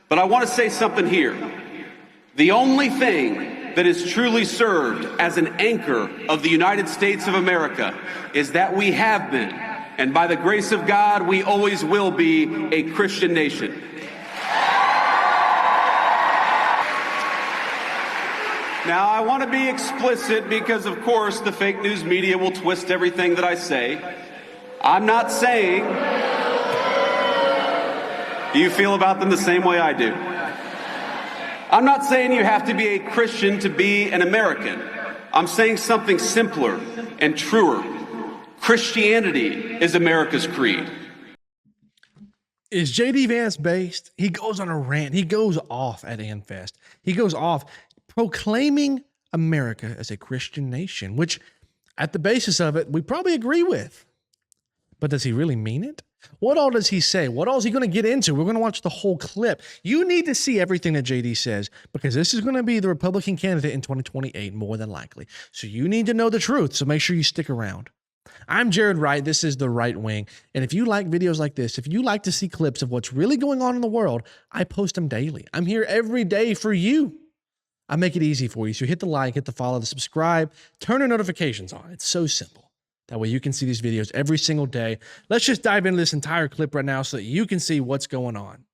But I want to say something here. The only thing that is truly served as an anchor of the United States of America is that we have been, and by the grace of God, we always will be, a Christian nation. Now, I want to be explicit because, of course, the fake news media will twist everything that I say. I'm not saying you feel about them the same way I do. I'm not saying you have to be a Christian to be an American. I'm saying something simpler and truer. Christianity is America's creed. Is JD Vance based? He goes on a rant. He goes off at AmFest. He goes off proclaiming America as a Christian nation, which at the basis of it, we probably agree with. But does he really mean it? What all does he say? What all is he going to get into? We're going to watch the whole clip. You need to see everything that JD says because this is going to be the Republican candidate in 2028, more than likely. So you need to know the truth. So make sure you stick around. I'm Jared Wright. This is The Right Wing. And if you like videos like this, if you like to see clips of what's really going on in the world, I post them daily. I'm here every day for you. I make it easy for you. So hit the like, hit the follow, the subscribe, turn the notifications on. It's so simple. That way you can see these videos every single day. Let's just dive into this entire clip right now so that you can see what's going on.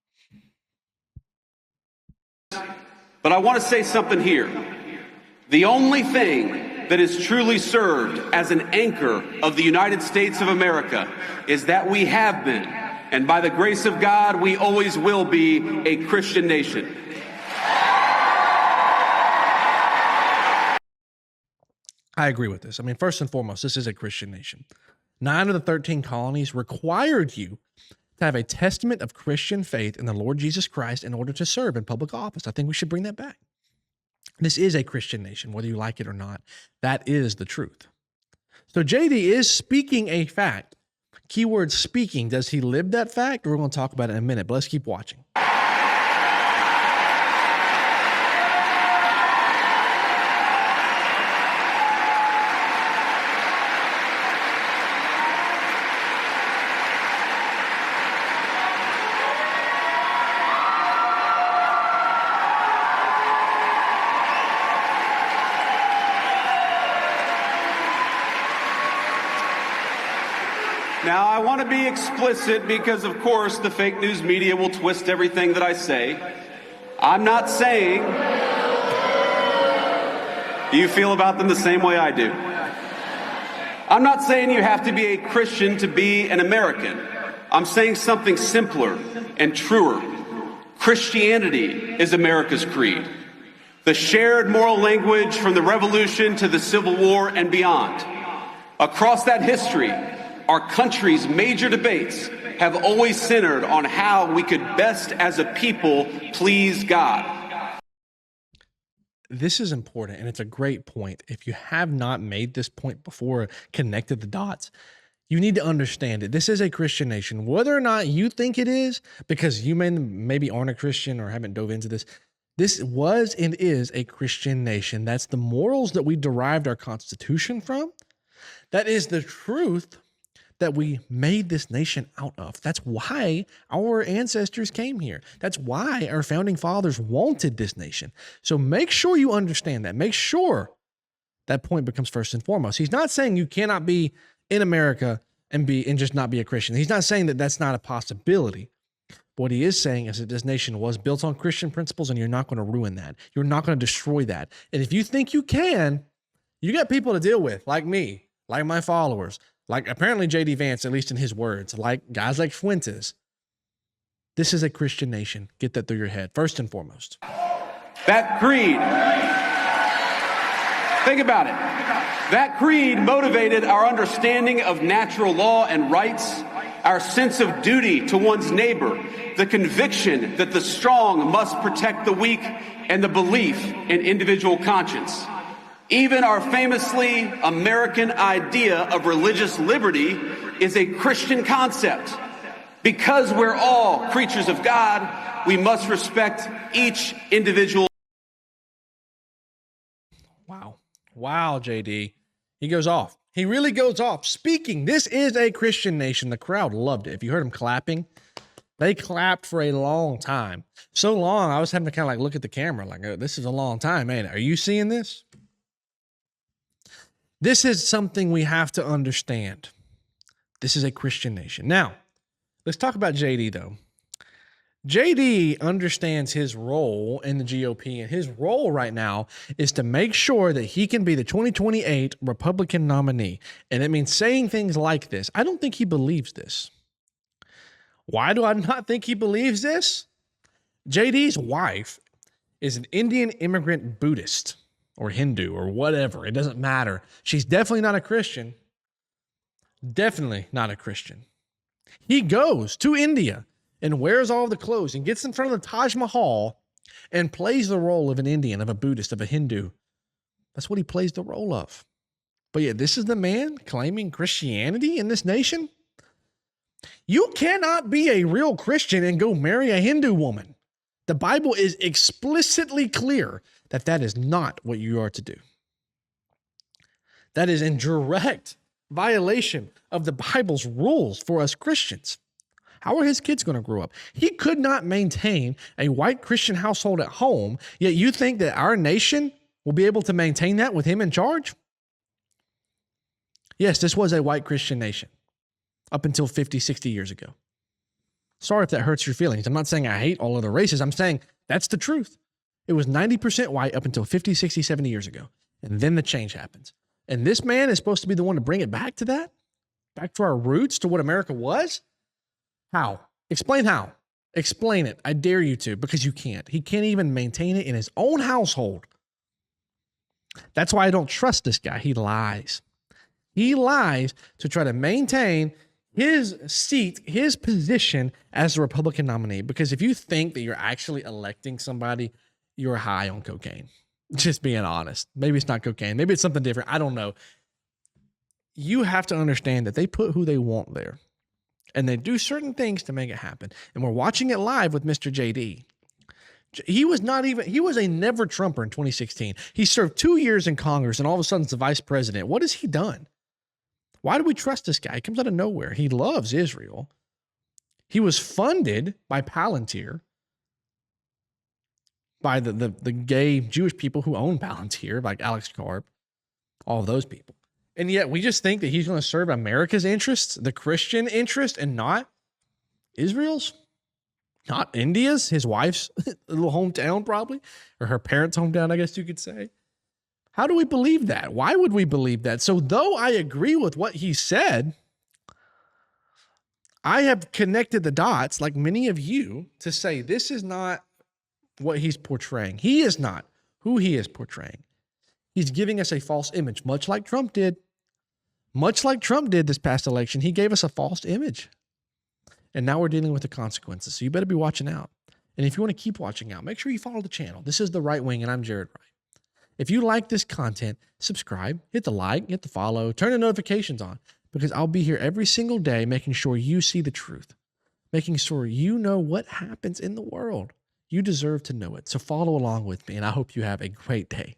But I want to say something here. The only thing that is truly served as an anchor of the United States of America is that we have been, and by the grace of God, we always will be, a Christian nation. I agree with this. I mean, first and foremost, this is a Christian nation. 9 of the 13 colonies required you to have a testament of Christian faith in the Lord Jesus Christ in order to serve in public office. I think we should bring that back. This is a Christian nation, whether you like it or not. That is the truth. So JD is speaking a fact. Keyword speaking. Does he live that fact? We're going to talk about it in a minute, but let's keep watching. Now, I want to be explicit because, of course, the fake news media will twist everything that I say. I'm not saying you feel about them the same way I do. I'm not saying you have to be a Christian to be an American. I'm saying something simpler and truer. Christianity is America's creed. The shared moral language from the Revolution to the Civil War and beyond. Across that history, our country's major debates have always centered on how we could best as a people please God. This is important, and it's a great point. If you have not made this point before, connected the dots, you need to understand it. This is a Christian nation. Whether or not you think it is, because you maybe aren't a Christian or haven't dove into this, this was and is a Christian nation. That's the morals that we derived our Constitution from. That is the truth that we made this nation out of. That's why our ancestors came here. That's why our founding fathers wanted this nation. So make sure you understand that. Make sure that point becomes first and foremost. He's not saying you cannot be in America and just not be a Christian. He's not saying that that's not a possibility. What he is saying is that this nation was built on Christian principles and you're not going to ruin that. You're not going to destroy that. And if you think you can, you got people to deal with, like me, like my followers, like apparently JD Vance, at least in his words, like guys like Fuentes. This is a Christian nation. Get that through your head, first and foremost. That creed, think about it. That creed motivated our understanding of natural law and rights, our sense of duty to one's neighbor, the conviction that the strong must protect the weak, and the belief in individual conscience. Even our famously American idea of religious liberty is a Christian concept. Because we're all creatures of God, we must respect each individual. Wow. Wow, JD. He goes off. He really goes off. Speaking, this is a Christian nation. The crowd loved it. If you heard him clapping, They clapped for a long time. So long, I was having to kind of like look at the camera like, oh, this is a long time, man. Are you seeing this? This is something we have to understand. This is a Christian nation. Now, let's talk about JD, though. JD understands his role in the GOP, and his role right now is to make sure that he can be the 2028 Republican nominee. And it means saying things like this. I don't think he believes this. Why do I not think he believes this? JD's wife is an Indian immigrant Buddhist or Hindu or whatever. It doesn't matter. She's definitely not a Christian. Definitely not a Christian. He goes to India and wears all the clothes and gets in front of the Taj Mahal and plays the role of an Indian, of a Buddhist, of a Hindu. That's what he plays the role of. But yet, this is the man claiming Christianity in this nation? You cannot be a real Christian and go marry a Hindu woman. The Bible is explicitly clear that that is not what you are to do. That is in direct violation of the Bible's rules for us Christians. How are his kids going to grow up? He could not maintain a white Christian household at home, yet you think that our nation will be able to maintain that with him in charge? Yes, this was a white Christian nation up until 50, 60 years ago. Sorry if that hurts your feelings. I'm not saying I hate all other races. I'm saying that's the truth. It was 90% white up until 50, 60, 70 years ago. And then the change happens. And this man is supposed to be the one to bring it back to that? Back to our roots, to what America was? How? Explain how. Explain it. I dare you to, because you can't. He can't even maintain it in his own household. That's why I don't trust this guy. He lies. He lies to try to maintain his seat, his position as the Republican nominee. Because if you think that you're actually electing somebody, you're high on cocaine. Just being honest. Maybe it's not cocaine. Maybe it's something different. I don't know. You have to understand that they put who they want there. And they do certain things to make it happen. And we're watching it live with Mr. JD. He was a never Trumper in 2016. He served 2 years in Congress and all of a sudden is the vice president. What has he done? Why do we trust this guy? He comes out of nowhere. He loves Israel. He was funded by Palantir, by the gay Jewish people who own Palantir, like Alex Karp, all of those people. And yet we just think that he's going to serve America's interests, the Christian interest, and not Israel's, not India's, his wife's little hometown probably, or her parents' hometown, I guess you could say. How do we believe that? Why would we believe that? So though I agree with what he said, I have connected the dots, like many of you, to say this is not what he's portraying. He is not who he is portraying. He's giving us a false image, much like Trump did. Much like Trump did this past election, he gave us a false image. And now we're dealing with the consequences. So you better be watching out. And if you want to keep watching out, make sure you follow the channel. This is The Right Wing, and I'm Jared Wright. If you like this content, subscribe, hit the like, hit the follow, turn the notifications on, because I'll be here every single day making sure you see the truth, making sure you know what happens in the world. You deserve to know it. So follow along with me, and I hope you have a great day.